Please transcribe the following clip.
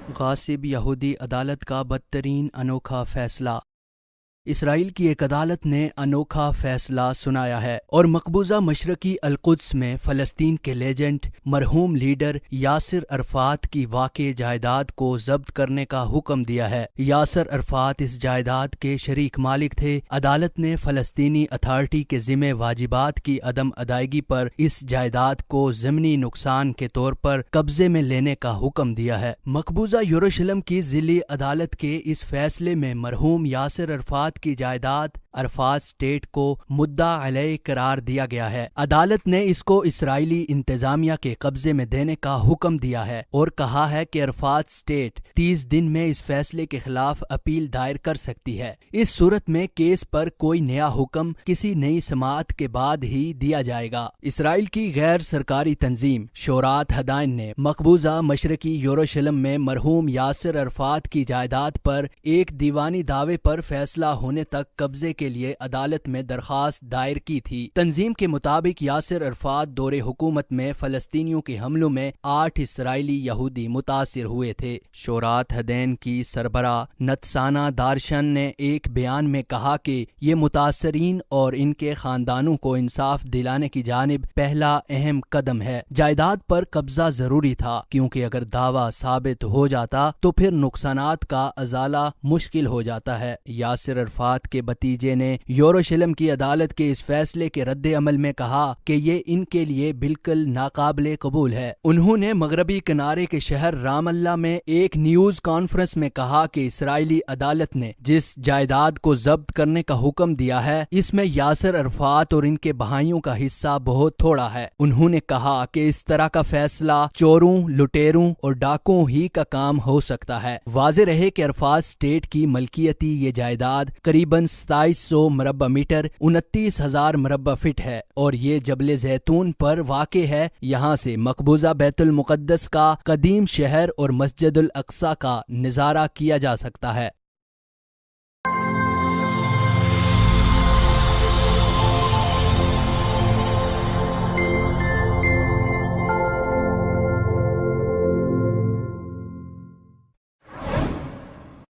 غاصب یہودی عدالت کا بدترین انوکھا فیصلہ۔ اسرائیل کی ایک عدالت نے انوکھا فیصلہ سنایا ہے اور مقبوضہ مشرقی القدس میں فلسطین کے لیجنڈ مرحوم لیڈر یاسر عرفات کی واقع جائیداد کو ضبط کرنے کا حکم دیا ہے۔ یاسر عرفات اس جائیداد کے شریک مالک تھے۔ عدالت نے فلسطینی اتھارٹی کے ذمہ واجبات کی عدم ادائیگی پر اس جائیداد کو ضمنی نقصان کے طور پر قبضے میں لینے کا حکم دیا ہے۔ مقبوضہ یروشلم کی ضلعی عدالت کے اس فیصلے میں مرحوم یاسر عرفات کی جائیداد عرفات اسٹیٹ کو مدعا علیہ قرار دیا گیا ہے۔ عدالت نے اس کو اسرائیلی انتظامیہ کے قبضے میں دینے کا حکم دیا ہے اور کہا ہے کہ عرفات اسٹیٹ 30 دن میں اس فیصلے کے خلاف اپیل دائر کر سکتی ہے۔ اس صورت میں کیس پر کوئی نیا حکم کسی نئی سماعت کے بعد ہی دیا جائے گا۔ اسرائیل کی غیر سرکاری تنظیم شورات ہدایت نے مقبوضہ مشرقی یروشلم میں مرحوم یاسر عرفات کی جائیداد پر ایک دیوانی دعوے پر فیصلہ ہونے تک قبضے کے لیے عدالت میں درخواست دائر کی تھی۔ تنظیم کے مطابق یاسر عرفات دور حکومت میں فلسطینیوں کے حملوں میں 8 اسرائیلی یہودی متاثر ہوئے تھے۔ شورات ہدین کی سربراہ نتسانا دارشن نے ایک بیان میں کہا کہ یہ متاثرین اور ان کے خاندانوں کو انصاف دلانے کی جانب پہلا اہم قدم ہے۔ جائیداد پر قبضہ ضروری تھا کیونکہ اگر دعویٰ ثابت ہو جاتا تو پھر نقصانات کا ازالہ مشکل ہو جاتا ہے۔ یاسر عرفات کے بھتیجے نے یروشلم کی عدالت کے اس فیصلے کے رد عمل میں کہا کہ یہ ان کے لیے بالکل ناقابل قبول ہے۔ انہوں نے مغربی کنارے کے شہر رام اللہ میں ایک نیوز کانفرنس میں کہا کہ اسرائیلی عدالت نے جس جائیداد کو ضبط کرنے کا حکم دیا ہے اس میں یاسر عرفات اور ان کے بھائیوں کا حصہ بہت تھوڑا ہے۔ انہوں نے کہا کہ اس طرح کا فیصلہ چوروں، لٹیروں اور ڈاکوں ہی کا کام ہو سکتا ہے۔ واضح رہے کہ عرفات اسٹیٹ کی ملکیتی یہ جائیداد قریباً 2700 مربع میٹر 29,000 مربع فٹ ہے اور یہ جبل زیتون پر واقع ہے۔ یہاں سے مقبوضہ بیت المقدس کا قدیم شہر اور مسجد الاقصی کا نظارہ کیا جا سکتا ہے۔